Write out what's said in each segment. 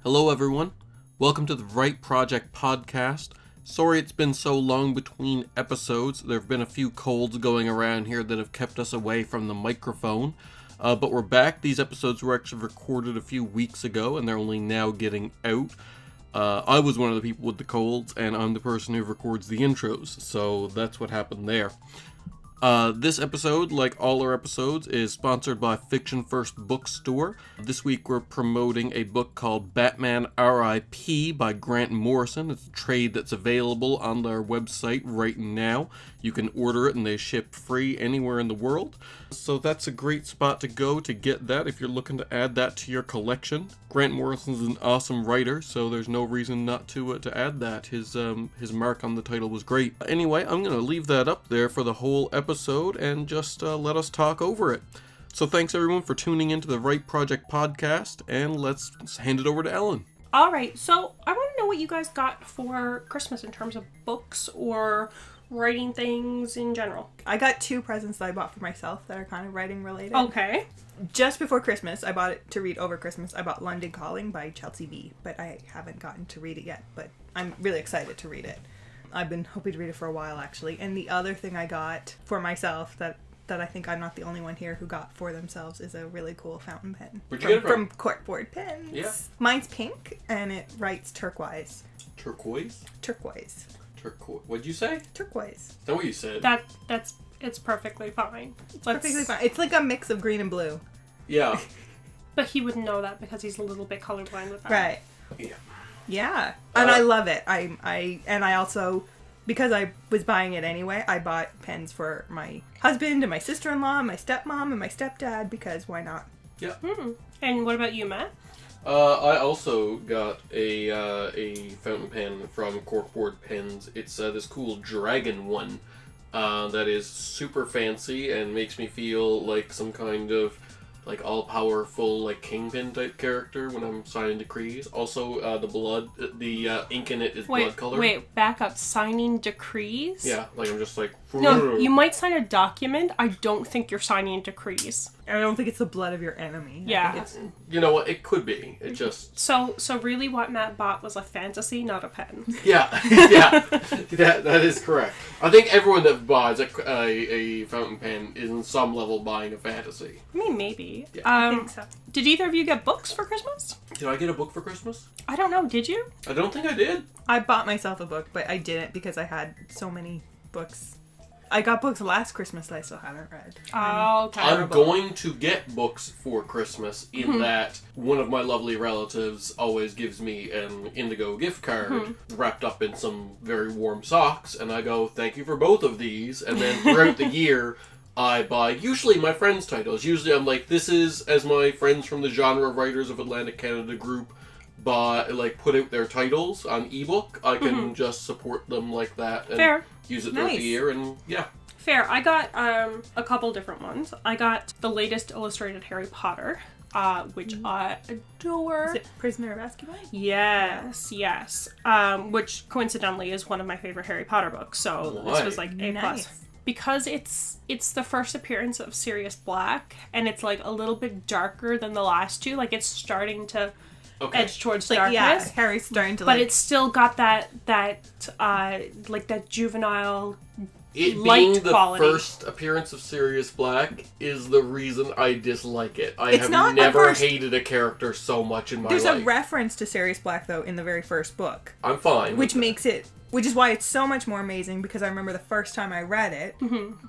Hello everyone, welcome to the Right Project podcast. Sorry it's been so long between episodes. There have been a few colds going around here that have kept us away from the microphone. But we're back. These episodes were actually recorded a few weeks ago and they're only now getting out. I was one of the people with the colds and I'm the person who records the intros, so that's what happened there. This episode, like all our episodes, is sponsored by Fiction First Bookstore. This week we're promoting a book called Batman R.I.P. by Grant Morrison. It's a trade that's available on their website right now. You can order it and they ship free anywhere in the world. So that's a great spot to go to get that if you're looking to add that to your collection. Grant Morrison's an awesome writer, so there's no reason not to add that. His mark on the title was great. Anyway, I'm going to leave that up there for the whole episode and just let us talk over it. So thanks everyone for tuning into the Right Project podcast, and let's hand it over to Ellen. All right, so I want to know what you guys got for Christmas in terms of books or writing things in general. I got two presents that I bought for myself that are kind of writing related. Okay. Just before Christmas, I bought it to read over Christmas. I bought London Calling by Chelsea B, but I haven't gotten to read it yet, but I'm really excited to read it. I've been hoping to read it for a while, actually. And the other thing I got for myself that I think I'm not the only one here who got for themselves is a really cool fountain pen. Where'd you get it from Corkboard Pens. Yeah. Mine's pink, and it writes turquoise. Turquoise? Turquoise. What'd you say? Turquoise. Is that what you said? It's perfectly fine. Perfectly fine. It's like a mix of green and blue. Yeah. But he wouldn't know that because he's a little bit colorblind with that. Right. Yeah. Yeah. And I love it. I also, because I was buying it anyway, I bought pens for my husband and my sister-in-law, my stepmom and my stepdad, because why not? Yeah. And what about you, Matt? I also got a fountain pen from Corkboard Pens. It's this cool dragon one that is super fancy and makes me feel like some kind of like all-powerful like kingpin type character when I'm signing decrees. Also, the ink in it is blood color. Wait, back up. Signing decrees? Yeah, like I'm just like... No, you might sign a document. I don't think you're signing decrees. I don't think it's the blood of your enemy. Yeah. You know what? It could be. It just... So really what Matt bought was a fantasy, not a pen. Yeah. Yeah. That is correct. I think everyone that buys a fountain pen is in some level buying a fantasy. I mean, maybe. Yeah. I think so. Did either of you get books for Christmas? Did I get a book for Christmas? I don't know. Did you? I don't think I did. I bought myself a book, but I didn't because I had so many books. I got books last Christmas that I still haven't read. Oh, okay. I'm going to get books for Christmas in that one of my lovely relatives always gives me an Indigo gift card wrapped up in some very warm socks, and I go, thank you for both of these, and then throughout the year I buy usually my friends' titles. Usually I'm like, this is as my friends from the Genre Writers of Atlantic Canada group put out their titles on ebook, I can just support them like that and Fair. use it throughout the year, and yeah. Fair. I got a couple different ones. I got the latest illustrated Harry Potter, which I adore. Is it Prisoner of Azkaban? Yes. Which coincidentally is one of my favorite Harry Potter books. So Why? this was like A+. Nice. Because it's the first appearance of Sirius Black, and it's like a little bit darker than the last two. Like it's starting to edge towards darkness. Yeah, Harry's starting to but it's still got that juvenile It light being the quality. first appearance of Sirius Black is the reason I dislike it. I It's have not never the first- hated a character so much in my There's life. a reference to Sirius Black, though, in the very first book. I'm fine. Which is why it's so much more amazing, because I remember the first time I read it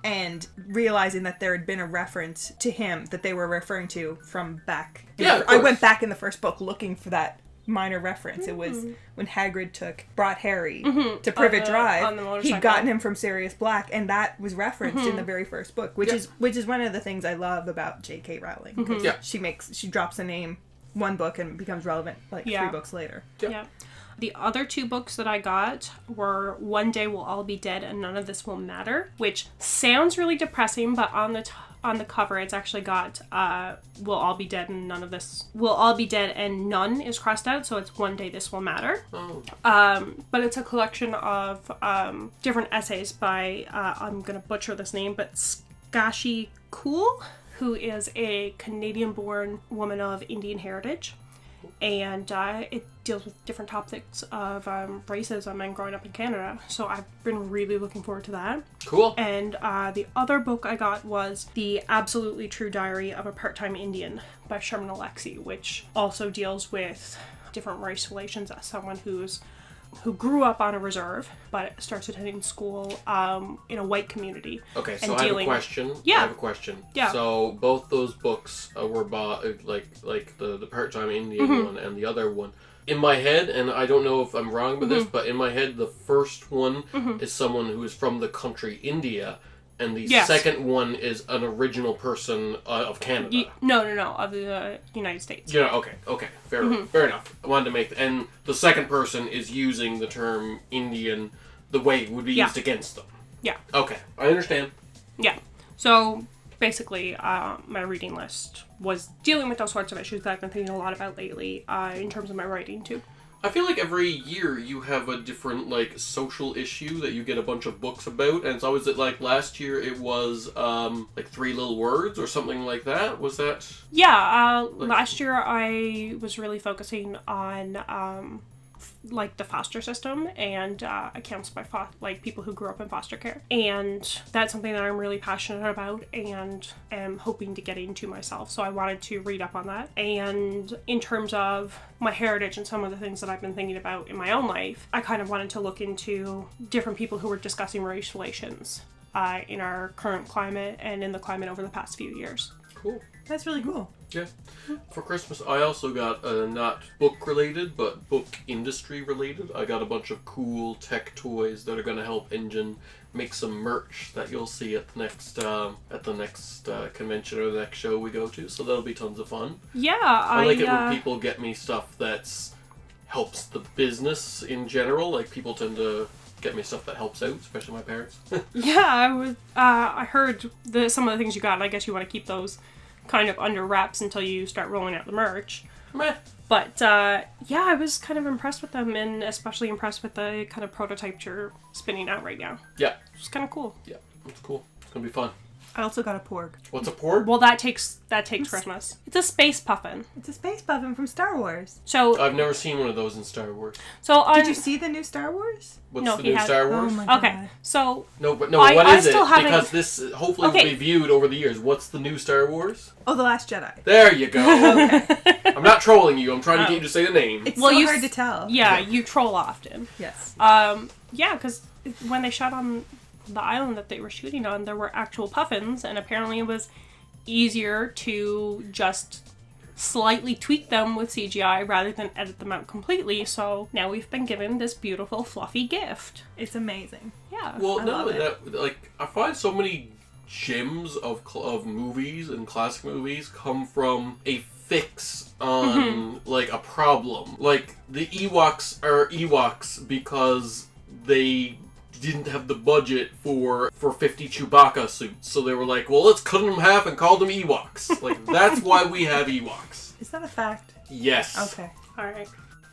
and realizing that there had been a reference to him that they were referring to from back. Yeah, of I course. went back in the first book looking for that minor reference. It was when Hagrid brought Harry to Privet on the Drive. motorcycle. He'd gotten him from Sirius Black, and that was referenced in the very first book, which is one of the things I love about J.K. Rowling. 'Cause Yeah. she drops a name one book and becomes relevant like 3 books later. Yeah. The other two books that I got were One Day We'll All Be Dead and None of This Will Matter, which sounds really depressing, but on the cover it's actually got We'll All Be Dead and None of This Will All Be Dead and None is crossed out, so it's One Day This Will Matter. Oh. But it's a collection of different essays by I'm gonna butcher this name, but Skashi Cool, who is a Canadian-born woman of Indian heritage. And it deals with different topics of racism and growing up in Canada. So I've been really looking forward to that. Cool. And the other book I got was The Absolutely True Diary of a Part-Time Indian by Sherman Alexie, which also deals with different race relations as someone who grew up on a reserve but starts attending school in a white community. Okay, so I have a question. Yeah. I have a question. Yeah. So both those books were bought, like the Part-Time Indian one and the other one. In my head, and I don't know if I'm wrong with this, but in my head, the first one is someone who is from the country India, and the second one is an original person of Canada. No, of the United States. Yeah, okay, fair enough. I wanted to make, and the second person is using the term Indian the way it would be used against them. Yeah. Okay, I understand. Yeah. So basically, my reading list was dealing with those sorts of issues that I've been thinking a lot about lately in terms of my writing too. I feel like every year you have a different, like, social issue that you get a bunch of books about, and it's always, like, last year it was, like, 3 Little Words or something like that? Was that? Yeah, last year I was really focusing on, like, the foster system and accounts by people who grew up in foster care. And that's something that I'm really passionate about and am hoping to get into myself. So I wanted to read up on that. And in terms of my heritage and some of the things that I've been thinking about in my own life, I kind of wanted to look into different people who were discussing race relations in our current climate and in the climate over the past few years. Cool. That's really cool. Yeah. For Christmas, I also got, not book-related, but book industry-related. I got a bunch of cool tech toys that are going to help Engine make some merch that you'll see at the next convention or the next show we go to. So that'll be tons of fun. Yeah, I like it when people get me stuff that's helps the business in general. Like, people tend to get me stuff that helps out, especially my parents. Yeah, I heard some of the things you got, and I guess you want to keep those kind of under wraps until you start rolling out the merch. Meh. But, yeah, I was kind of impressed with them, and especially impressed with the kind of prototype you're spinning out right now. Yeah. It's kind of cool. Yeah, it's cool. It's going to be fun. I also got a porg. What's a porg? Well, that takes Christmas. It's a space puffin. It's a space puffin from Star Wars. So I've never seen one of those in Star Wars. So did you see the new Star Wars? What's no, the new Star Wars? Oh my God. Okay, so what is it? Haven't... Because this hopefully will be viewed over the years. What's the new Star Wars? Oh, The Last Jedi. There you go. Okay. I'm not trolling you. I'm trying to get you to say the name. It's so hard to tell. Yeah, you troll often. Yes. Yeah, because when they shot on the island that they were shooting on, there were actual puffins, and apparently it was easier to just slightly tweak them with CGI rather than edit them out completely. So now we've been given this beautiful fluffy gift. It's amazing. Yeah. Well, I I find so many gems of movies and classic movies come from a fix on like a problem. Like the Ewoks are Ewoks because they didn't have the budget for 50 Chewbacca suits, so they were like, well, let's cut them in half and call them Ewoks. Like, that's why we have Ewoks. Is that a fact? Yes. Okay. All right.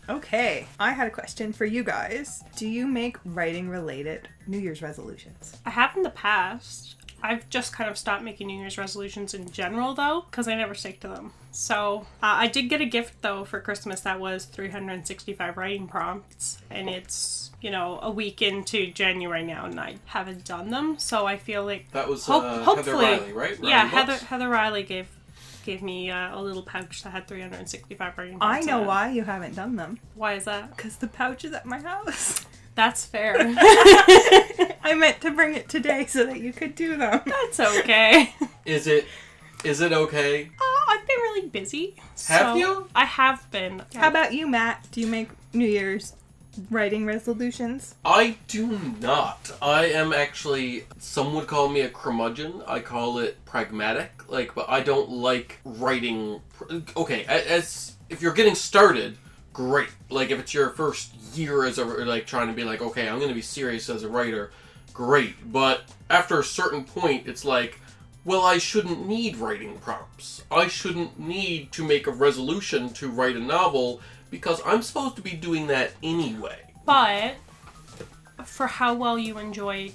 Okay, I had a question for you guys. Do you make writing-related New Year's resolutions? I have in the past. I've just kind of stopped making New Year's resolutions in general, though, because I never stick to them. So, I did get a gift, though, for Christmas that was 365 writing prompts, and it's, a week into January now, and I haven't done them, so I feel like... That was hopefully, Heather Riley, right? Yeah, Heather Riley gave me a little pouch that had 365 writing prompts. I know why you haven't done them. Why is that? Because the pouch is at my house. That's fair. I meant to bring it today so that you could do them. That's okay. Is it okay? I've been really busy. Have you? I have been. How about you, Matt? Do you make New Year's writing resolutions? I do not. I am actually, some would call me a curmudgeon. I call it pragmatic. But I don't like writing. Okay, as if you're getting started, great. If it's your first year as trying to be okay, I'm going to be serious as a writer, great. But after a certain point, it's well, I shouldn't need writing prompts. I shouldn't need to make a resolution to write a novel because I'm supposed to be doing that anyway. But for how well you enjoyed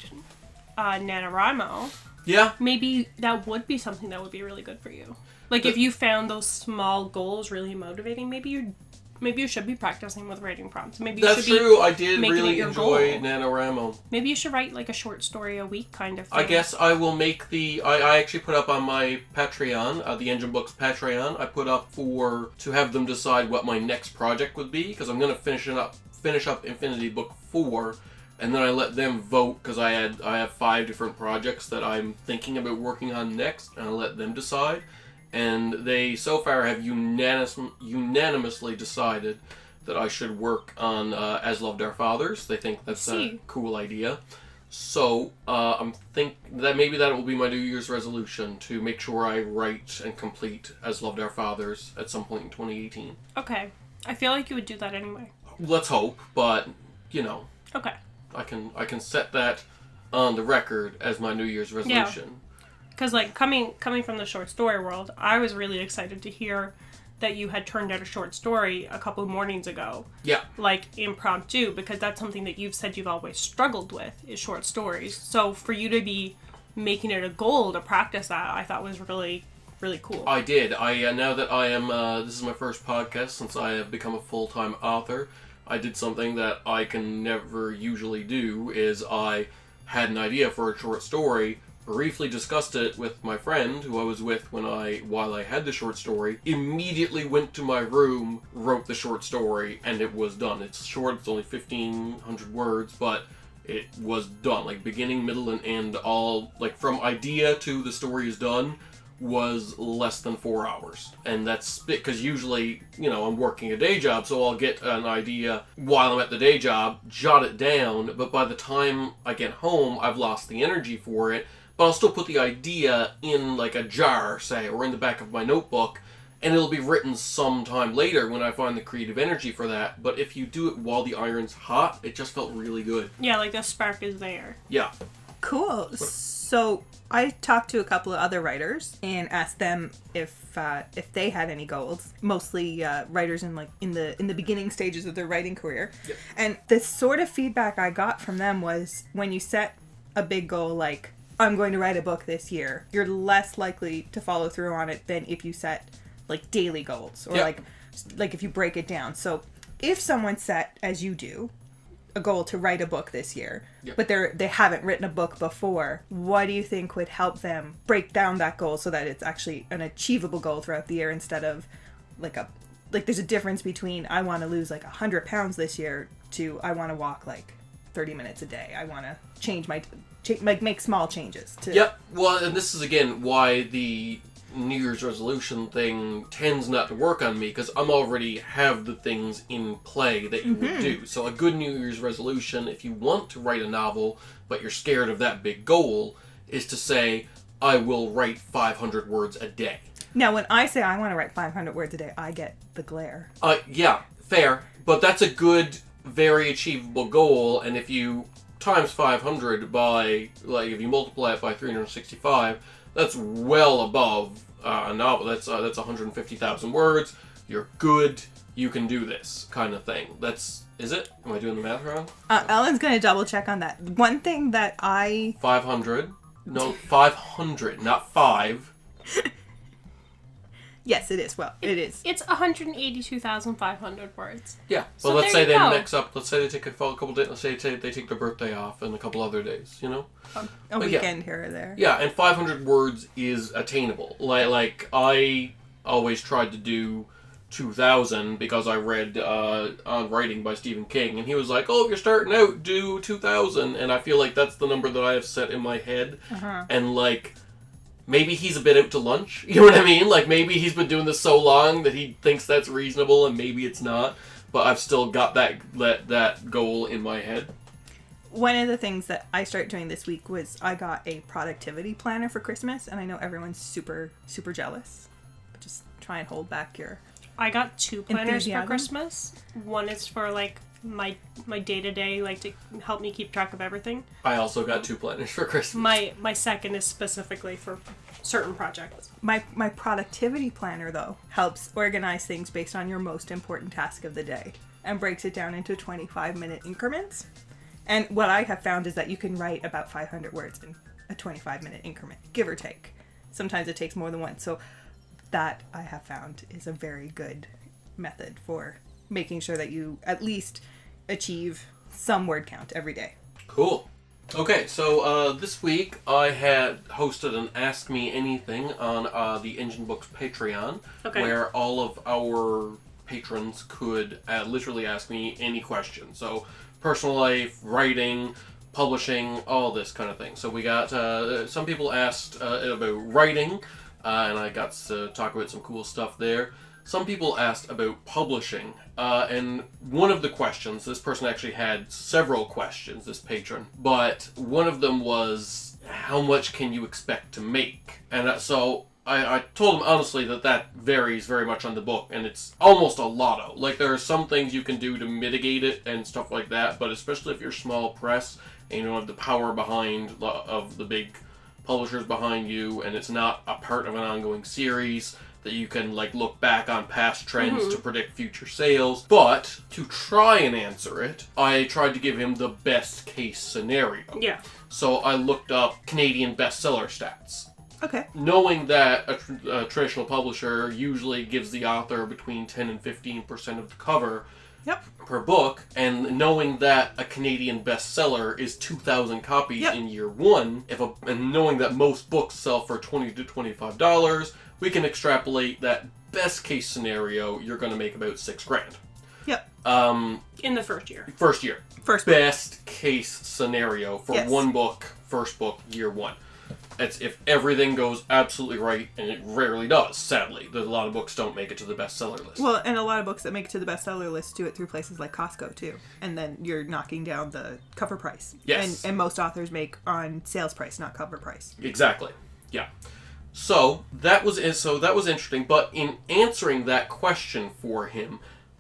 NaNoWriMo, yeah, maybe that would be something that would be really good for you. Like, if you found those small goals really motivating, maybe you should be practicing with writing prompts. Maybe you That's should true. be I did making really it your enjoy goal. NaNoWriMo. Maybe you should write, like, a short story a week kind of thing. I guess I will make I actually put up on my Patreon, the Engine Books Patreon, I put up to have them decide what my next project would be, because I'm going to finish up Infinity Book 4, and then I let them vote, because I have 5 different projects that I'm thinking about working on next, and I let them decide. And they so far have unanimously decided that I should work on As Loved Our Fathers. They think that's a cool idea. So I'm that maybe that will be my New Year's resolution, to make sure I write and complete As Loved Our Fathers at some point in 2018. Okay. I feel like you would do that anyway. Let's hope, but you know. Okay. I can set that on the record as my New Year's resolution. Yeah. Because, like, coming from the short story world, I was really excited to hear that you had turned out a short story a couple of mornings ago. Yeah. Like, impromptu, because that's something that you've said you've always struggled with, is short stories. So for you to be making it a goal to practice that, I thought was really, really cool. I did. Now that I am, this is my first podcast since I have become a full-time author, I did something that I can never usually do, is I had an idea for a short story, briefly discussed it with my friend who I was with while I had the short story, immediately went to my room, wrote the short story, and it was done. It's short, it's only 1,500 words, but it was done. Like, beginning, middle, and end, all, like, from idea to the story is done, was less than 4 hours. And that's because usually, I'm working a day job, so I'll get an idea while I'm at the day job, jot it down, but by the time I get home, I've lost the energy for it. But I'll still put the idea in, like, a jar, say, or in the back of my notebook, and it'll be written sometime later when I find the creative energy for that. But if you do it while the iron's hot, it just felt really good. Yeah, like the spark is there. Yeah. Cool. So I talked to a couple of other writers and asked them if they had any goals. Mostly writers in the beginning stages of their writing career. Yep. And the sort of feedback I got from them was, when you set a big goal like, I'm going to write a book this year, you're less likely to follow through on it than if you set, like, daily goals, or yep. like if you break it down. So if someone set, as you do, a goal to write a book this year, yep. but they haven't written a book before, what do you think would help them break down that goal so that it's actually an achievable goal throughout the year, instead of like there's a difference between, I want to lose like 100 pounds this year, to I want to walk like 30 minutes a day. I want to change make small changes. Yep. Well, and this is again why the New Year's resolution thing tends not to work on me, because I'm already have the things in play that you would do. So a good New Year's resolution, if you want to write a novel but you're scared of that big goal, is to say, I will write 500 words a day. Now, when I say I want to write 500 words a day, I get the glare. Yeah, fair. But that's a good, very achievable goal, and if you times 500 by, like, if you multiply it by 365, that's well above a novel. That's 150,000 words. You're good. You can do this kind of thing. Is it? Am I doing the math wrong? Ellen's going to double check on that. One thing that 500. No, 500, not 5. Yes, it is. Well, it is. It's 182,500 words. Yeah. So Well, let's say there you they go. mix up. Let's say they take a couple days. Let's say they take their birthday off and a couple other days. A weekend here or there. Yeah, and 500 words is attainable. Like I always tried to do 2,000 because I read On Writing by Stephen King, and he was like, "Oh, if you're starting out, do 2,000." And I feel like that's the number that I have set in my head. And like, maybe he's a bit out to lunch. You know what I mean? Like, maybe he's been doing this so long that he thinks that's reasonable, and maybe it's not. But I've still got that goal in my head. One of the things that I started doing this week was I got a productivity planner for Christmas, and I know everyone's super, super jealous. But just try and hold back your... I got 2 planners for enthusiasm. Christmas. One is for, like, my day-to-day, like, to help me keep track of everything. I also got 2 planners for Christmas. My second is specifically for certain projects. My productivity planner, though, helps organize things based on your most important task of the day and breaks it down into 25-minute increments. And what I have found is that you can write about 500 words in a 25-minute increment, give or take. Sometimes it takes more than one. So that I have found is a very good method for making sure that you at least achieve some word count every day. Cool. Okay, so this week I had hosted an Ask Me Anything on the Engine Books Patreon, where all of our patrons could literally ask me any question. So, personal life, writing, publishing, all this kind of thing. So we got, some people asked about writing, and I got to talk about some cool stuff there. Some people asked about publishing, and one of the questions, this person actually had several questions, this patron, but one of them was, how much can you expect to make? And so I told him honestly that varies very much on the book, and it's almost a lotto. Like, there are some things you can do to mitigate it and stuff like that, but especially if you're small press and you don't have the power behind of the big publishers behind you, and it's not a part of an ongoing series that you can like look back on past trends to predict future sales. But to try and answer it, I tried to give him the best case scenario. Yeah. So I looked up Canadian bestseller stats. Okay. Knowing that a traditional publisher usually gives the author between 10 and 15% of the cover per book, and knowing that a Canadian bestseller is 2,000 copies in year one, and knowing that most books sell for $20 to $25, we can extrapolate that best case scenario, you're going to make about $6,000. Yep. In the first year. First year. First book. Best case scenario for one book, first book, year one. It's if everything goes absolutely right, and it rarely does, sadly. There's a lot of books don't make it to the bestseller list. Well, and a lot of books that make it to the bestseller list do it through places like Costco, too. And then you're knocking down the cover price. Yes. And most authors make on sales price, not cover price. Exactly. Yeah. So that was interesting, but in answering that question for him,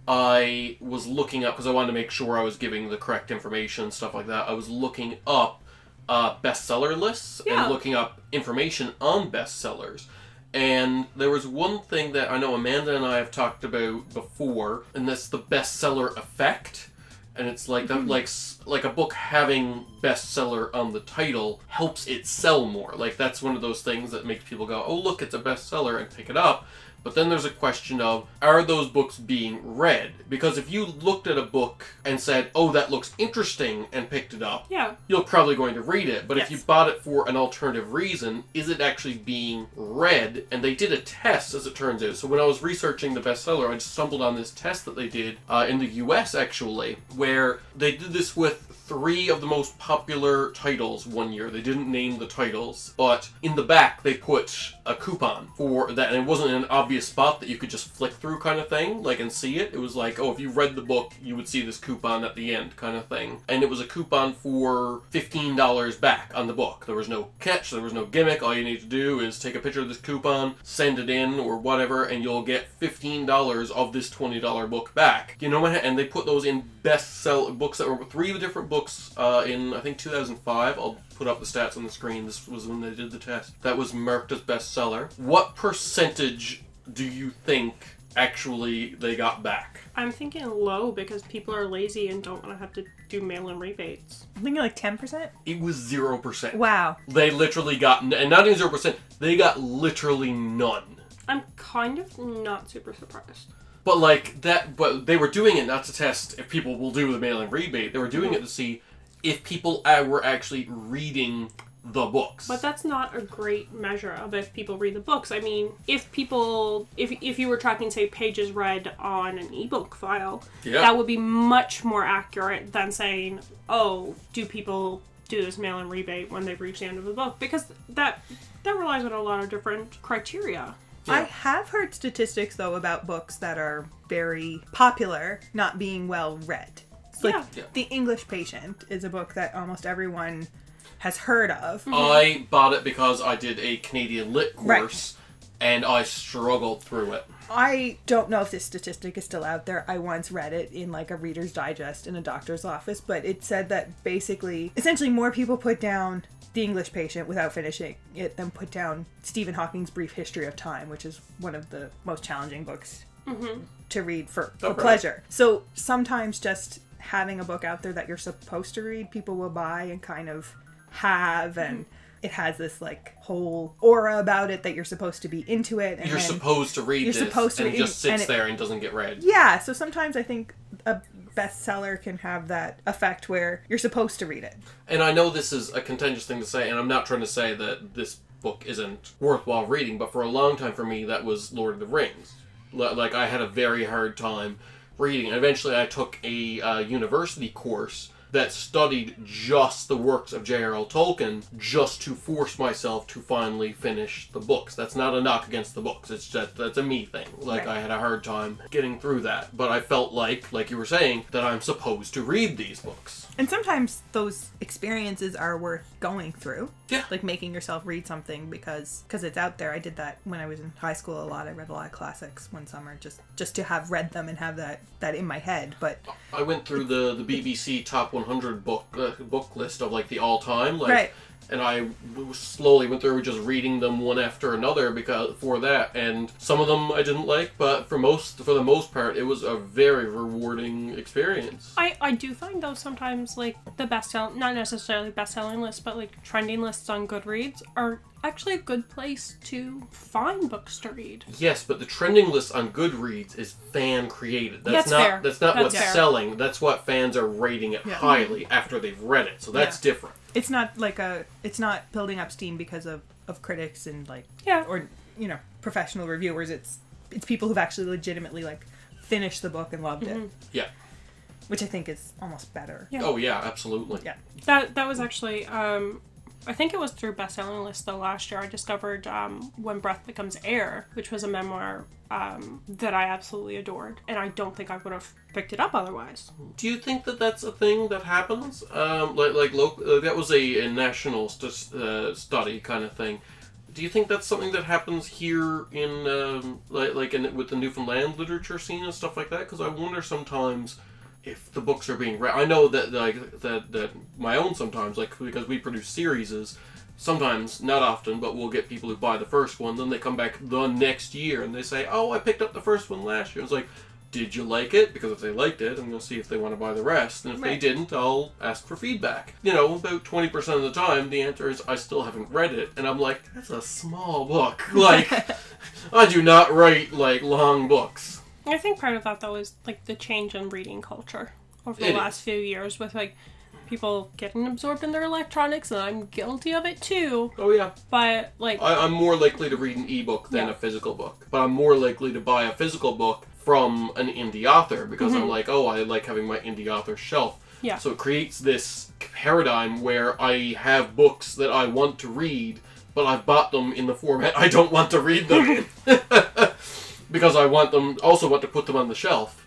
I was looking up, because I wanted to make sure I was giving the correct information and stuff like that. I was looking up bestseller lists and looking up information on bestsellers. And there was one thing that I know Amanda and I have talked about before, and that's the bestseller effect. And it's like that, like a book having bestseller on the title helps it sell more. Like, that's one of those things that makes people go, oh, look, it's a bestseller, and pick it up. But then there's a question of, are those books being read? Because if you looked at a book and said, oh, that looks interesting, and picked it up, you're probably going to read it. But if you bought it for an alternative reason, is it actually being read? And they did a test, as it turns out. So when I was researching the bestseller, I just stumbled on this test that they did in the US, actually, where they did this with 3 of the most popular titles one year. They didn't name the titles, but in the back they put a coupon for that, and it wasn't an obvious spot that you could just flick through kind of thing, like, and see it. It was like, oh, if you read the book, you would see this coupon at the end kind of thing. And it was a coupon for $15 back on the book. There was no catch, there was no gimmick. All you need to do is take a picture of this coupon, send it in, or whatever, and you'll get $15 of this $20 book back. You know what? And they put those in bestseller books that were 3 different books in, I think, 2005. I'll put up the stats on the screen. This was when they did the test. That was marked as bestseller. What percentage do you think actually they got back? I'm thinking low, because people are lazy and don't want to have to do mail-in rebates. I'm thinking like 10%? It was 0%. Wow. They literally got, and not even 0%, they got literally none. I'm kind of not super surprised. But like that, but they were doing it not to test if people will do the mail-in rebate. They were doing it to see if people were actually reading the books. But that's not a great measure of if people read the books. I mean, if you were tracking, say, pages read on an ebook file, that would be much more accurate than saying, oh, do people do this mail-in rebate when they've reached the end of the book? Because that relies on a lot of different criteria. Yeah. I have heard statistics, though, about books that are very popular not being well read. It's like The English Patient is a book that almost everyone has heard of. I bought it because I did a Canadian Lit course, and I struggled through it. I don't know if this statistic is still out there. I once read it in like a Reader's Digest in a doctor's office, but it said that essentially more people put down The English Patient without finishing it than put down Stephen Hawking's Brief History of Time, which is one of the most challenging books to read for pleasure. So sometimes just having a book out there that you're supposed to read, people will buy and kind of have, and it has this like whole aura about it that you're supposed to be into it. And you're supposed to read this, and it just sits there and doesn't get read. Yeah, so sometimes I think a bestseller can have that effect where you're supposed to read it. And I know this is a contentious thing to say, and I'm not trying to say that this book isn't worthwhile reading, but for a long time for me, that was Lord of the Rings. Like, I had a very hard time reading. And eventually I took a university course that studied just the works of J.R.R. Tolkien just to force myself to finally finish the books. That's not a knock against the books. It's just, that's a me thing. Like, right. I had a hard time getting through that. But I felt like you were saying, that I'm supposed to read these books. And sometimes those experiences are worth going through. Yeah. Like making yourself read something because it's out there. I did that when I was in high school a lot. I read a lot of classics one summer just to have read them and have that in my head. But I went through the BBC Top 100 book list of like the all-time. Like, right. And I slowly went through just reading them one after another for that. And some of them I didn't like, but for the most part, it was a very rewarding experience. I do find though sometimes like the not necessarily best-selling lists, but like trending lists on Goodreads are actually a good place to find books to read. Yes, but the trending list on Goodreads is fan created. That's fair. That's not what's fair. Selling. That's what fans are rating it highly after they've read it. So that's different. It's not like it's not building up steam because of critics and like or professional reviewers. It's people who've actually legitimately like finished the book and loved it. Yeah. Which I think is almost better. Yeah. Oh yeah, absolutely. Yeah. That was actually I think it was through Bestselling List though last year I discovered When Breath Becomes Air, which was a memoir that I absolutely adored, and I don't think I would have picked it up otherwise. Do you think that that's a thing that happens? That was a national study kind of thing. Do you think that's something that happens here in with the Newfoundland literature scene and stuff like that? Because I wonder sometimes if the books are being read. I know that that my own sometimes, like, because we produce series, sometimes, not often, but we'll get people who buy the first one, then they come back the next year and they say, oh, I picked up the first one last year. It's like, did you like it? Because if they liked it, I'm going to see if they want to buy the rest. And if they didn't, I'll ask for feedback. About 20% of the time, the answer is, I still haven't read it. And I'm like, that's a small book. Like, I do not write, like, long books. I think part of that, though, is, like, the change in reading culture over the last few years with, like, people getting absorbed in their electronics, and I'm guilty of it, too. Oh, yeah. But, like... I'm more likely to read an ebook than a physical book. But I'm more likely to buy a physical book from an indie author, because I'm like, oh, I like having my indie author shelf. Yeah. So it creates this paradigm where I have books that I want to read, but I've bought them in the format I don't want to read them in. Because I also want to put them on the shelf.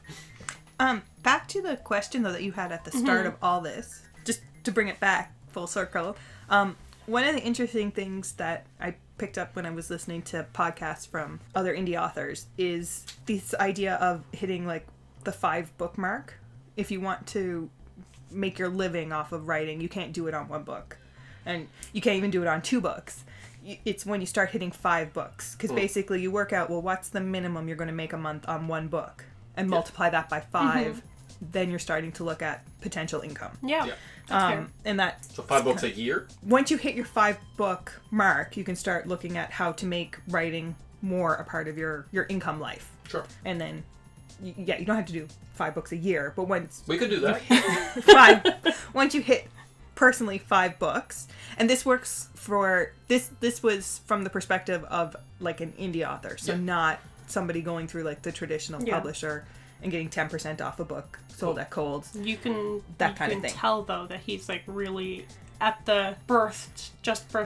Back to the question, though, that you had at the start of all this, just to bring it back full circle. One of the interesting things that I picked up when I was listening to podcasts from other indie authors is this idea of hitting, like, the 5-book mark. If you want to make your living off of writing, you can't do it on 1 book. And you can't even do it on 2 books. It's when you start hitting 5 books. Because basically you work out, well, what's the minimum you're going to make a month on 1 book? And multiply that by 5. Then you're starting to look at potential income. Yeah. And that... So 5 books a year? Once you hit your 5-book mark, you can start looking at how to make writing more a part of your income life. Sure. And then, you don't have to do 5 books a year, but once... We could do that. Once you hit... personally 5 books, and this works for this was from the perspective of like an indie author, so not somebody going through like the traditional publisher and getting 10% off a book sold at Kohl's. You can kind of thing. Tell though that he's like really at the birth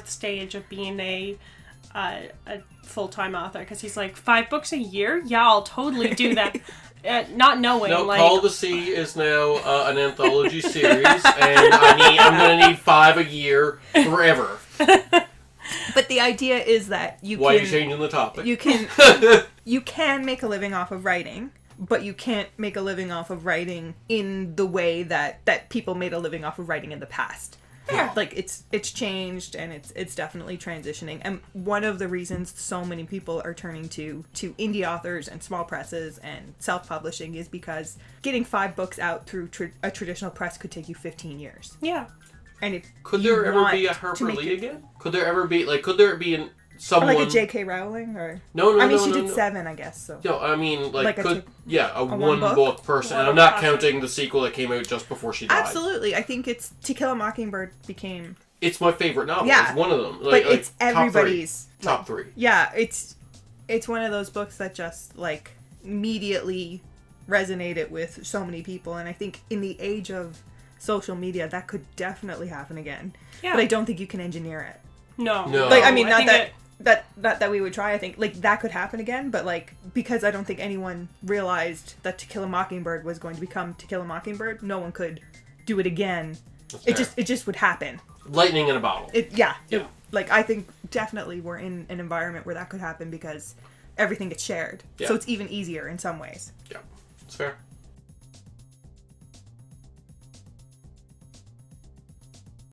stage of being a full-time author, because he's like 5 books a year, I'll totally do that. Not knowing, no, Call the Sea is now an anthology series, and I'm going to need 5 a year forever. But the idea is that Why are you changing the topic? You can make a living off of writing, but you can't make a living off of writing in the way that people made a living off of writing in the past. Yeah. Like it's changed, and it's definitely transitioning. And one of the reasons so many people are turning to indie authors and small presses and self-publishing is because getting 5 books out through a traditional press could take you 15 years. Yeah. And if could you there ever want be a to Harper make Lee it- again? Could there ever be could there be someone Or like a J.K. Rowling, or No, I mean, no, she no, did no. 7, I guess. So No, I mean Like a a one one book? book person. And I'm not counting the sequel that came out just before she died. absolutely, I think it's To Kill a Mockingbird became. It's my favorite novel. Yeah. It's one of them. But it's everybody's top three. Yeah, it's one of those books that just like immediately resonated with so many people, and I think in the age of social media, that could definitely happen again. Yeah. But I don't think you can engineer it. No. Like, I mean, not think that we would try. I think like that could happen again, but like because I don't think anyone realized that To Kill a Mockingbird was going to become To Kill a Mockingbird, no one could do it again. That's It just would happen. Lightning in a bottle. Like I think definitely we're in an environment where that could happen because everything gets shared. Yeah. So it's even easier in some ways. Yeah, it's fair.